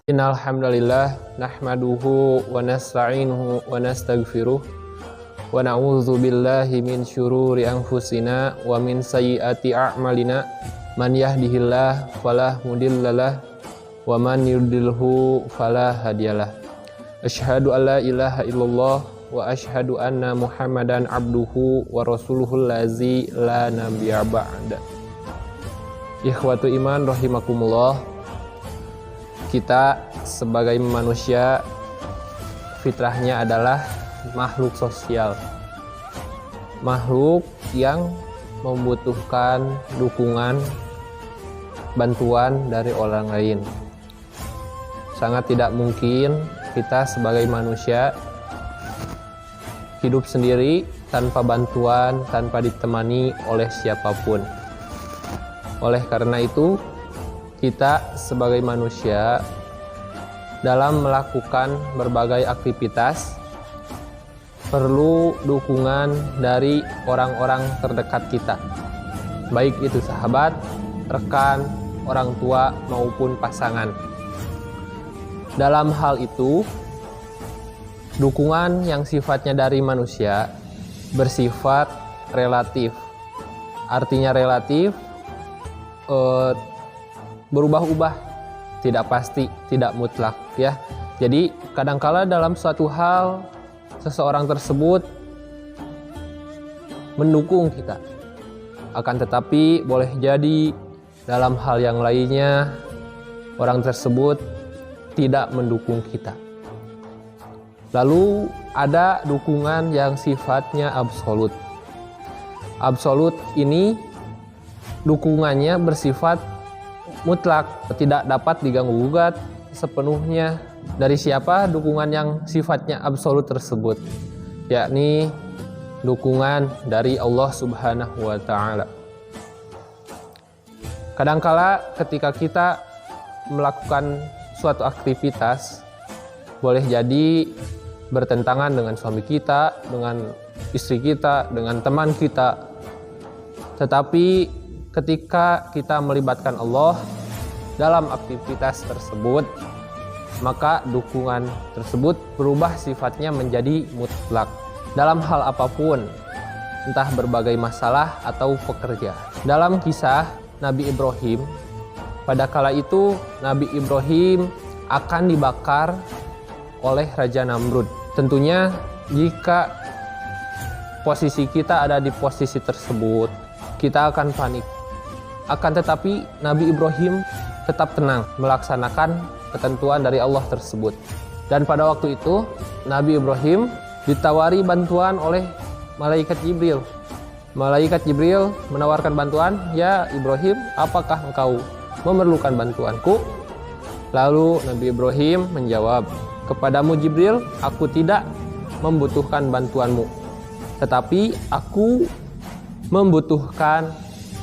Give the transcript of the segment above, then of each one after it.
Innal hamdalillah nahmaduhu wa nasta'inuhu wa nastaghfiruh wa na'udzu billahi min syururi anfusina wa min sayyiati a'malina man yahdihillahu fala mudhillalah wa man yudlilhu fala hadiyalah. Asyhadu an la ilaha illallah wa asyhadu anna Muhammadan abduhu wa rasuluhul lazi la nabiyya ba'da. Ikhwatu iman rahimakumullah. Kita sebagai manusia fitrahnya adalah makhluk sosial, makhluk yang membutuhkan dukungan, bantuan dari orang lain. Sangat tidak mungkin kita sebagai manusia hidup sendiri tanpa bantuan, tanpa ditemani oleh siapapun. Oleh karena itu, kita sebagai manusia dalam melakukan berbagai aktivitas perlu dukungan dari orang-orang terdekat kita, baik itu sahabat, rekan, orang tua maupun pasangan. Dalam hal itu, dukungan yang sifatnya dari manusia bersifat relatif. Artinya relatif, berubah-ubah, tidak pasti, tidak mutlak ya. Jadi kadangkala dalam suatu hal seseorang tersebut mendukung kita, akan tetapi boleh jadi dalam hal yang lainnya orang tersebut tidak mendukung kita. Lalu ada dukungan yang sifatnya absolut. Absolut ini dukungannya bersifat mutlak, tidak dapat diganggu-gugat sepenuhnya. Dari siapa dukungan yang sifatnya absolut tersebut? Yakni dukungan dari Allah Subhanahu wa Ta'ala. Kadangkala ketika kita melakukan suatu aktivitas, boleh jadi bertentangan dengan suami kita, dengan istri kita, dengan teman kita. Tetapi ketika kita melibatkan Allah dalam aktivitas tersebut, maka dukungan tersebut berubah sifatnya menjadi mutlak dalam hal apapun, entah berbagai masalah atau pekerjaan. Dalam kisah Nabi Ibrahim, pada kala itu Nabi Ibrahim akan dibakar oleh Raja Namrud. Tentunya jika posisi kita ada di posisi tersebut, kita akan panik. Akan tetapi Nabi Ibrahim tetap tenang melaksanakan ketentuan dari Allah tersebut. Dan pada waktu itu Nabi Ibrahim ditawari bantuan oleh malaikat Jibril. Malaikat Jibril menawarkan bantuan, "Ya Ibrahim, apakah engkau memerlukan bantuanku?" Lalu Nabi Ibrahim menjawab, "Kepadamu Jibril, aku tidak membutuhkan bantuanmu, tetapi aku membutuhkan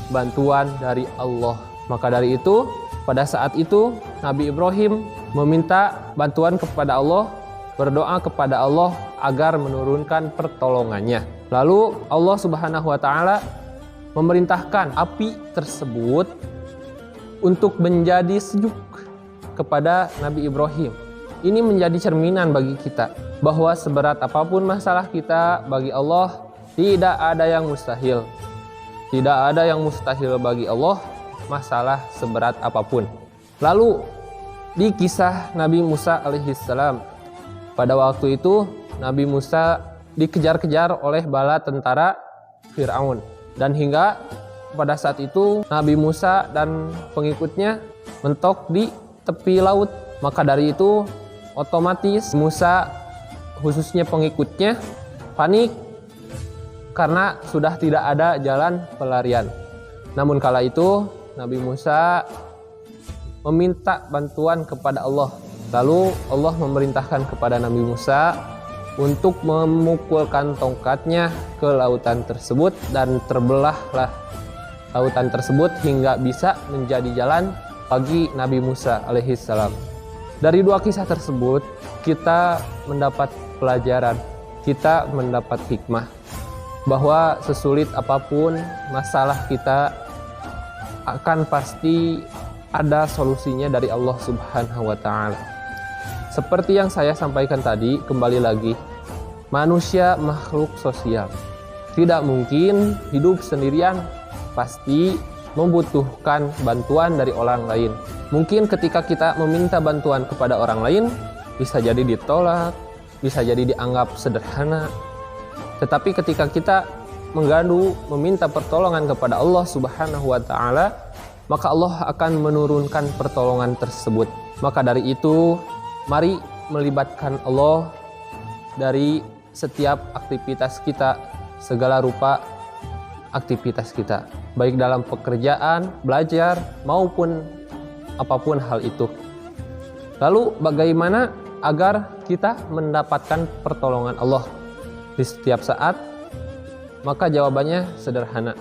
bantuan dari Allah." Maka dari itu, pada saat itu Nabi Ibrahim meminta bantuan kepada Allah, berdoa kepada Allah agar menurunkan pertolongannya. Lalu Allah Subhanahu wa Ta'ala memerintahkan api tersebut untuk menjadi sejuk kepada Nabi Ibrahim. Ini menjadi cerminan bagi kita bahwa seberat apapun masalah kita, bagi Allah tidak ada yang mustahil. Tidak ada yang mustahil bagi Allah, masalah seberat apapun. Lalu di kisah Nabi Musa alaihissalam, pada waktu itu Nabi Musa dikejar-kejar oleh bala tentara Fir'aun, dan hingga pada saat itu Nabi Musa dan pengikutnya mentok di tepi laut. Maka dari itu otomatis Musa, khususnya pengikutnya, panik karena sudah tidak ada jalan pelarian. Namun kala itu Nabi Musa meminta bantuan kepada Allah. Lalu Allah memerintahkan kepada Nabi Musa untuk memukulkan tongkatnya ke lautan tersebut, dan terbelahlah lautan tersebut hingga bisa menjadi jalan bagi Nabi Musa alaihissalam. Dari dua kisah tersebut kita mendapat pelajaran, kita mendapat hikmah bahwa sesulit apapun masalah kita akan pasti ada solusinya dari Allah Subhanahu wa Ta'ala. Seperti yang saya sampaikan tadi, kembali lagi, manusia makhluk sosial, tidak mungkin hidup sendirian, pasti membutuhkan bantuan dari orang lain. Mungkin ketika kita meminta bantuan kepada orang lain, bisa jadi ditolak, bisa jadi dianggap sederhana. Tetapi ketika kita menggandu, meminta pertolongan kepada Allah Subhanahu wa Ta'ala, maka Allah akan menurunkan pertolongan tersebut. Maka dari itu, mari melibatkan Allah dari setiap aktivitas kita, segala rupa aktivitas kita, baik dalam pekerjaan, belajar, maupun apapun hal itu. Lalu bagaimana agar kita mendapatkan pertolongan Allah di setiap saat? Maka jawabannya sederhana.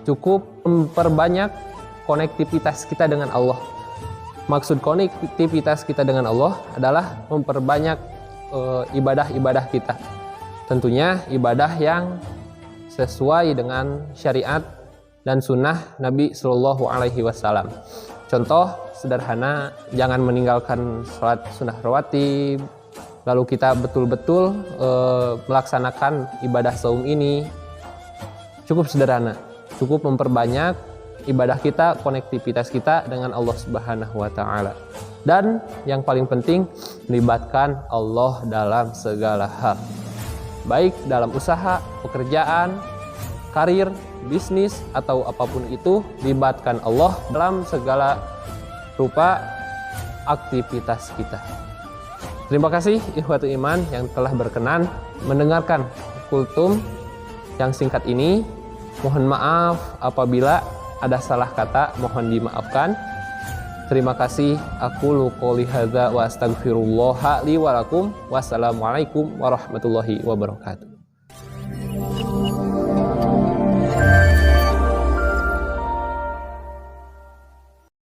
Cukup memperbanyak konektivitas kita dengan Allah. Maksud konektivitas kita dengan Allah adalah memperbanyak ibadah-ibadah kita. Tentunya ibadah yang sesuai dengan syariat dan sunnah Nabi Shallallahu Alaihi Wasallam. Contoh sederhana, jangan meninggalkan sholat sunnah rawatib. Lalu kita betul-betul melaksanakan ibadah saum ini. Cukup sederhana, cukup memperbanyak ibadah kita, konektivitas kita dengan Allah Subhanahu wa Ta'ala. Dan yang paling penting, melibatkan Allah dalam segala hal, baik dalam usaha, pekerjaan, karir, bisnis, atau apapun itu, libatkan Allah dalam segala rupa aktivitas kita. Terima kasih ikhwatul iman yang telah berkenan mendengarkan kultum yang singkat ini. Mohon maaf apabila ada salah kata, mohon dimaafkan. Terima kasih. Aku qouli hadza wa astaghfirullah li wa lakum. Wassalamualaikum warahmatullahi wabarakatuh.